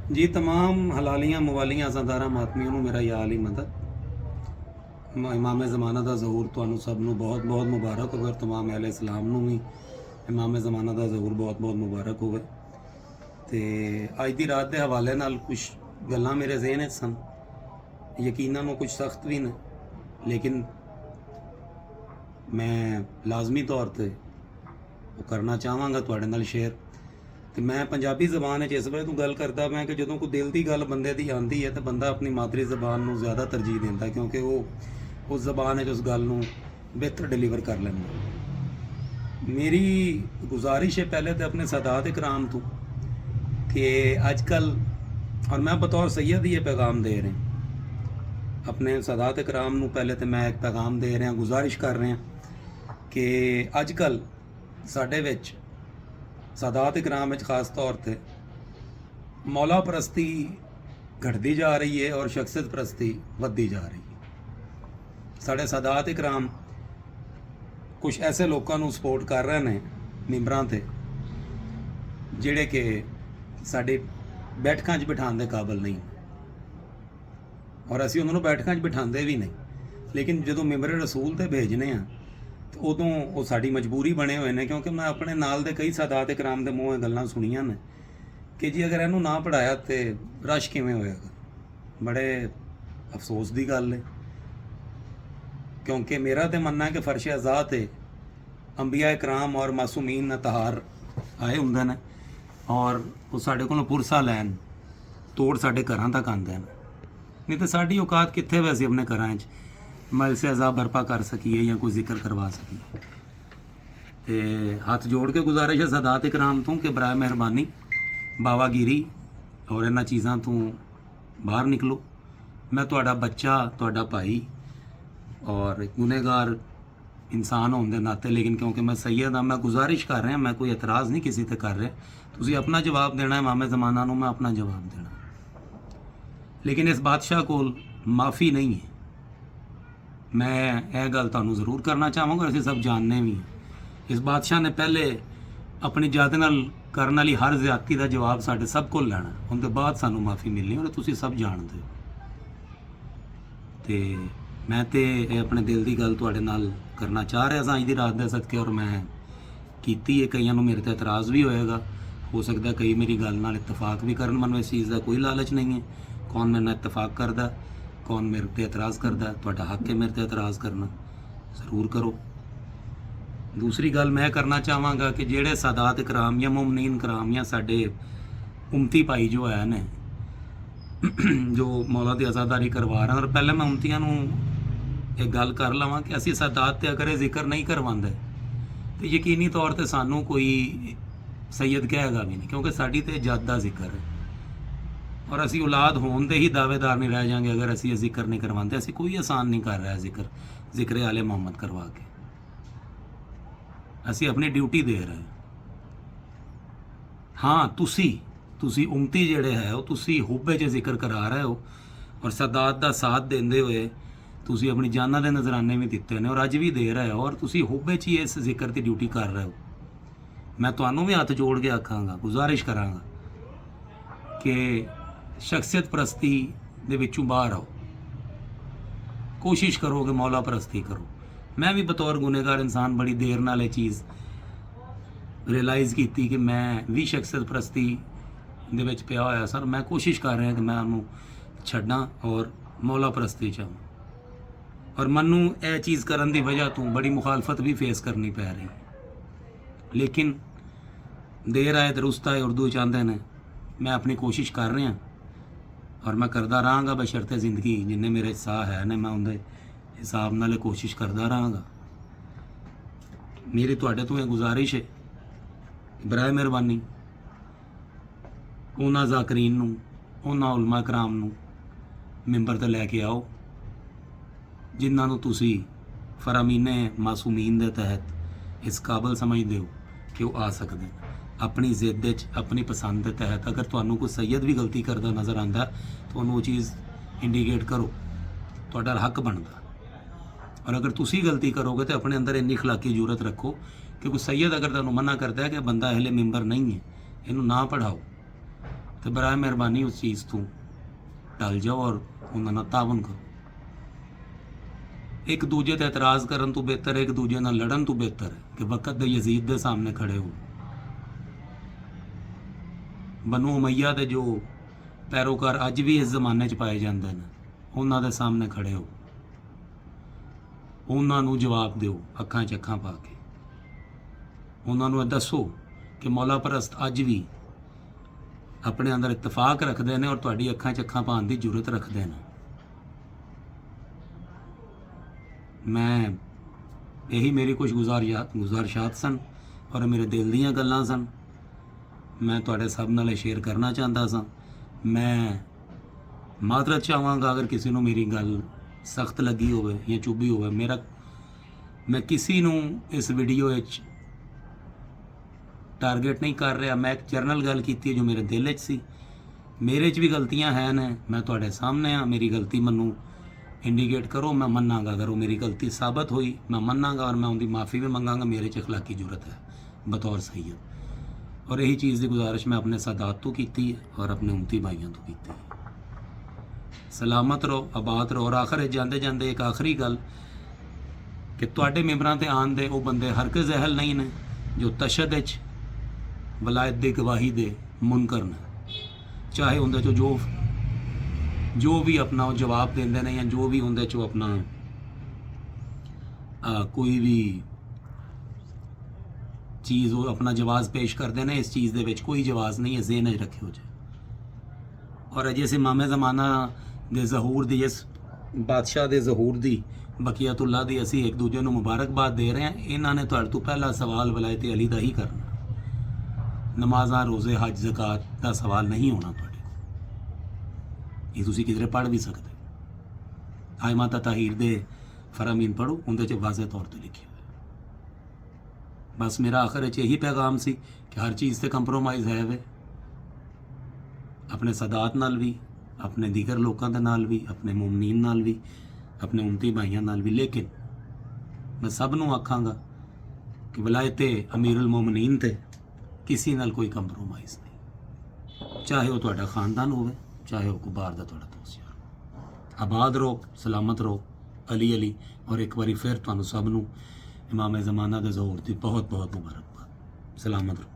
जी तमाम हलालियाँ मवालियाँ अज़ादारा मातमियों ਨੂੰ ਮੇਰਾ ਯਾ ਅਲੀ ਮਦਦ ਇਮਾਮ ਜ਼ਮਾਨਾ ਦਾ ਜ਼ਹੂਰ ਤੁਹਾਨੂੰ ਸਭ ਨੂੰ ਬਹੁਤ ਬਹੁਤ ਮੁਬਾਰਕ ਹੋਵੇ। ਤਮਾਮ ਅਹਿਲੇ ਇਸਲਾਮ ਨੂੰ ਵੀ ਇਮਾਮ ਜ਼ਮਾਨਾ ਦਾ ਜ਼ਹੂਰ ਬਹੁਤ ਬਹੁਤ ਮੁਬਾਰਕ ਹੋਵੇ। ਤੇ ਅੱਜ ਦੀ ਰਾਤ ਦੇ ਹਵਾਲੇ ਨਾਲ ਕੁਝ ਗੱਲਾਂ ਮੇਰੇ ਜ਼ਿਹਨ ਵਿੱਚ ਸਨ, ਯਕੀਨਨ ਉਹ ਕੁਝ ਸਖਤ ਵੀ ਨੇ, ਲੇਕਿਨ ਮੈਂ ਲਾਜ਼ਮੀ ਤੌਰ ਤੇ ਉਹ ਕਰਨਾ ਚਾਹਾਂਗਾ ਤੁਹਾਡੇ ਨਾਲ ਸ਼ੇਅਰ। ਤੇ ਮੈਂ ਪੰਜਾਬੀ ਜ਼ਬਾਨ ਵਿੱਚ ਇਸ ਵੇਲੇ ਤੋਂ ਗੱਲ ਕਰਦਾ ਮੈਂ ਕਿ ਜਦੋਂ ਕੋਈ ਦਿਲ ਦੀ ਗੱਲ ਬੰਦੇ ਦੀ ਆਉਂਦੀ ਹੈ ਤਾਂ ਬੰਦਾ ਆਪਣੀ ਮਾਤਰੀ ਜ਼ਬਾਨ ਨੂੰ ਜ਼ਿਆਦਾ ਤਰਜੀਹ ਦਿੰਦਾ, ਕਿਉਂਕਿ ਉਹ ਉਸ ਜ਼ਬਾਨ ਵਿੱਚ ਉਸ ਗੱਲ ਨੂੰ ਬਿਹਤਰ ਡਿਲੀਵਰ ਕਰ ਲੈਂਦਾ। ਮੇਰੀ ਗੁਜ਼ਾਰਿਸ਼ ਹੈ ਪਹਿਲੇ ਤਾਂ ਆਪਣੇ ਸਾਦਾਤ ਇਕਰਾਮ ਤੋਂ कि आजकल, और मैं बतौर सैयद ये पैगाम दे रहे हैं अपने सादात इकराम नूं, पहले तो मैं एक पैगाम दे रहे हैं, गुजारिश कर रहे हैं कि अजकल साडे विच सादात इकराम विच खास तौर पे मौला परस्ती घटती जा रही है और शख्सियत परस्ती वधदी जा रही है। साडे सादात इकराम कुछ ऐसे लोगों नूं सपोर्ट कर रहे हैं मैंबरां ते जिहड़े कि ਸਾਡੇ ਬੈਠਕਾਂ 'ਚ ਬਿਠਾਉਣ ਦੇ ਕਾਬਿਲ ਨਹੀਂ, ਔਰ ਅਸੀਂ ਉਹਨਾਂ ਨੂੰ ਬੈਠਕਾਂ 'ਚ ਬਿਠਾਉਂਦੇ ਵੀ ਨਹੀਂ, ਲੇਕਿਨ ਜਦੋਂ ਮੈਂਬਰ ਰਸੂਲ ਤੇ ਭੇਜਨੇ ਆ ਤੇ ਉਦੋਂ ਉਹ ਸਾਡੀ ਮਜਬੂਰੀ ਬਣੇ ਹੋਏ ਨੇ। ਕਿਉਂਕਿ ਮੈਂ ਆਪਣੇ ਨਾਲ ਦੇ ਕਈ ਸਾਦਾਤ ਇਕਰਾਮ ਦੇ ਮੂੰਹੋਂ ਗੱਲਾਂ ਸੁਣੀਆਂ ਨੇ ਕਿ ਜੀ ਅਗਰ ਇਹਨੂੰ ਨਾ ਪੜਾਇਆ ਤੇ ਰਸ਼ ਕਿਵੇਂ ਹੋਏਗਾ। ਬੜੇ ਅਫਸੋਸ ਦੀ ਗੱਲ ਹੈ, ਕਿਉਂਕਿ ਮੇਰਾ ਤੇ ਮੰਨਣਾ ਹੈ ਕਿ ਫਰਸ਼ ਅਜ਼ਾਤ ਹੈ, ਅੰਬੀਆ ਇਕਰਾਮ ਔਰ ਮਾਸੂਮੀਨ ਤਹਾਰ ਆਏ ਹੁੰਦੇ ਨੇ ਔਰ ਉਹ ਸਾਡੇ ਕੋਲੋਂ ਪੁਰਸਾ ਲੈਣ ਤੋੜ ਸਾਡੇ ਘਰਾਂ ਤੱਕ ਆਉਂਦੇ ਨੇ। ਨਹੀਂ ਤਾਂ ਸਾਡੀ ਔਕਾਤ ਕਿੱਥੇ ਵੈਸੇ ਆਪਣੇ ਘਰਾਂ 'ਚ ਮਜਲਿਸ ਅਜ਼ਾਬ ਬਰਪਾ ਕਰ ਸਕੀਏ ਜਾਂ ਕੋਈ ਜ਼ਿਕਰ ਕਰਵਾ ਸਕੀਏ। ਤੇ ਹੱਥ ਜੋੜ ਕੇ ਗੁਜ਼ਾਰਿਸ਼ ਹੈ ਸਾਦਾਤ ਇਕਰਾਮ ਤੋਂ ਕਿ ਬਰਾਏ ਮਿਹਰਬਾਨੀ ਬਾਵਾਗੀਰੀ ਔਰ ਇਹਨਾਂ ਚੀਜ਼ਾਂ ਤੋਂ ਬਾਹਰ ਨਿਕਲੋ। ਮੈਂ ਤੁਹਾਡਾ ਬੱਚਾ, ਤੁਹਾਡਾ ਭਾਈ ਔਰ ਗੁਨੇਗਾਰ इंसान होने के नाते, लेकिन क्योंकि मैं सैयद हाँ मैं गुजारिश कर रहा, मैं कोई एतराज़ नहीं किसी से कर रहा। तुसी अपना जवाब देना है इमाम ज़माना नूं, मैं अपना जवाब देना, लेकिन इस बादशाह को माफ़ी नहीं है। मैं यह गल तुहानूं ज़रूर करना चाहांगा, असीं सब जानने भी हैं। इस बादशाह ने पहले अपनी जात नाल करन वाली हर ज़्यादती का जवाब साडे सब को लैना, उनके बाद सानूं माफ़ी मिलनी, और तुसी सब जानते हो। तो मैं तो अपने दिल की गल तुहाडे नाल करना चाह रहा सां अज दी रात दे सदके, और मैं कीती है। कईयां नूं मेरे ते एतराज़ भी होएगा, हो सकता कई मेरी गल नाल इतफाक भी करन। मैनूं इस चीज़ का कोई लालच नहीं है, कौन मेरे नाल इतफाक करदा, कौन मेरे ते एतराज़ करदा। तुहाडा हक है मेरे ते एतराज़ करना, ज़रूर करो। दूसरी गल मैं करना चाहांगा कि जिहड़े सादात इकराम या मुमनीन कराम या साडे उमती भाई जो है ने जो मौला की अज़ादारी करवा रहे हैं, और पहले मैं उमतियां नूं एक गल कर लवां कि असीं सादात ते अगर जिक्र नहीं करवाते तो यकीनी तौर पर सानू कोई सैयद कहेगा भी नहीं, क्योंकि साडी ते जद दा जिक्र है और असी औलाद होने दे ही दावेदार नहीं रह जाएंगे अगर असी जिक्र नहीं करवाते। असी कोई आसान नहीं कर रहा जिक्र आले मोहम्मद करवा के, असी अपनी ड्यूटी दे रहे हैं। हाँ तुसी उमती जेड़े है तुसी हुब्बे च जिक्र करा रहे हो और सादात दा साथ देंदे हुए तुसी अपनी जाना दे नजराने भी दिते ने और अज भी दे रहे हो, और तुसी हुब्बे च ही इस जिक्र की ड्यूटी कर रहे हो। मैं तुहानूं भी हथ जोड़ के आखांगा, गुजारिश करांगा कि शख्सियत परस्ती दे विचों बाहर आओ, कोशिश करो कि मौला परस्ती करो। मैं भी बतौर गुनेगार इंसान बड़ी देर नाल ये चीज़ रियलाइज़ की कि मैं भी शख्सियत परस्ती दे विच पिया होया सर। मैं कोशिश कर रहा कि मैं उन्होंने छड्डां और मौला परस्ती चाहां, और मनु यह चीज़ करन दी वजह तो बड़ी मुखालफत भी फेस करनी पै रही, लेकिन देर आए दुरुस्त आए उर्दू चाहते हैं। मैं अपनी कोशिश कर रहा और मैं करता रहांगा बशर्ते ज़िंदगी जिन्ने मेरे साह है ने, मैं उनके हिसाब नाल कोशिश करता रहांगा। मेरी तुहाडे तो यह गुजारिश है, बराए मेहरबानी उन्हां ज़ाकरीन नूं, उन्हां उलमा कराम नूं मैंबर ते लैके आओ जिन्हां नूं तुसी फरामीने मासूमीन दे तहत इस काबल समझदे हो कि वो आ सकते हैं। अपनी जिद च अपनी पसंद के तहत अगर तुहानूं कोई सैयद भी गलती करता नज़र आता तो उन्होंने वो चीज़ इंडीकेट करो, तुहाडा हक बनता। और अगर तुसी गलती करोगे तो अपने अंदर इन्नी खलाकी जरूरत रखो कि कोई सैयद अगर तुहानूं मना करता है कि बंदा अहले मैंबर नहीं है, इनू ना पढ़ाओ, तो बराए मेहरबानी उस चीज़ तो टल जाओ और उन्होंने तावन करो। एक दूजे ते एतराज़ करन तो बेहतर है, एक दूजे नाल लड़न तो बेहतर है कि वक़्त दे यजीद दे सामने खड़े हो। बनु उमैया दे जो पैरोकार अज भी इस जमाने च पाए जाते हैं, उन्हों दे सामने खड़े हो, उन्होंने जवाब दो अखां च अखां पा के। उन्होंने दसो कि मौला परस्त अज भी अपने अंदर इतफाक रखते हैं और तुहाडी अखां च अखां पाने की जरूरत रखते हैं। मैं यही मेरी कुछ गुजारिशात सन और मेरे दिल दीयां गल्लां सन, मैं तुहाडे सब नाल शेयर करना चाहता सा। मैं माजरत चाहांगा अगर किसी को मेरी गल सख्त लगी होवे या चुभी होवे। मैं किसी नूं इस वीडियो विच टारगेट नहीं कर रहा। मैं एक जनरल गल की जो मेरे दिल च सी। मेरे च भी गलतियां हैं ने, मैं तुहाडे सामने हाँ। मेरी गलती मन्नू इंडीकेट करो, मैं मन्नांगा। अगर वो मेरी गलती साबित हुई मैं मन्नांगा और मैं उनकी माफ़ी भी मंगांगा। मेरे च अखलाकी जरूरत है बतौर सैयद। और यही चीज़ की गुजारिश मैं अपने सादात तो की है और अपने उम्मती भाइयों तो की है। सलामत रहो, आबाद रहो। और आखिर जाते जाते एक आखिरी गल कि तुहाडे मेंबरां ते आन दे वो बंदे हरगिज़ अहल नहीं ने जो तशद विच वलायत दी गवाही दे मुनकर ने। चाहे उनदे चो जो भी अपना जवाब देंदे ने या जो भी उनदे चो अपना कोई भी चीज़ वो अपना जवाज़ पेश करते हैं, इस चीज़ दे विच कोई जवाज़ नहीं है, ज़हन च रखे हो जाए। और अजे इमाम ज़माना दे ज़हूर दी, इस बादशाह दे ज़हूर दी, बकियतुल्लाह दी असी एक दूजे को मुबारकबाद दे रहे हैं। इन्हों ने तुहाडे तो पहला सवाल वलायत अली का ही करना। नमाज़ां, रोज़े, हज, ज़कात का सवाल नहीं होना तुहाडे। ये तुसीं किधरे पढ़ भी सकते। आयमा तताहीर दे फरामीन पढ़ो, उनके च वाज़े तौर पर लिखे हुए। बस मेरा आखिर यही पैगाम सी कि हर चीज़ से कंप्रोमाइज़ है वे, अपने सदात नाल भी, अपने दीगर लोगों के नाल भी, अपने मुमनीन नाल भी, अपने उम्मती भाइयों नाल भी। लेकिन मैं सब नूं आखांगा कि वलायते अमीरुल मोमिनीन ते किसी नाल कोई कंप्रोमाइज़ नहीं, चाहे वो तुहाडा खानदान होवे, चाहे वो कोई बाहर दा तुहाडा दोस्त यार। आबाद रहो, सलामत रहो। अली अली। और एक बारी फिर तुहानूं सब नूं इमाम ज़माना दे ज़हूर दी बहुत बहुत मुबारकबाद। सलामत रहो।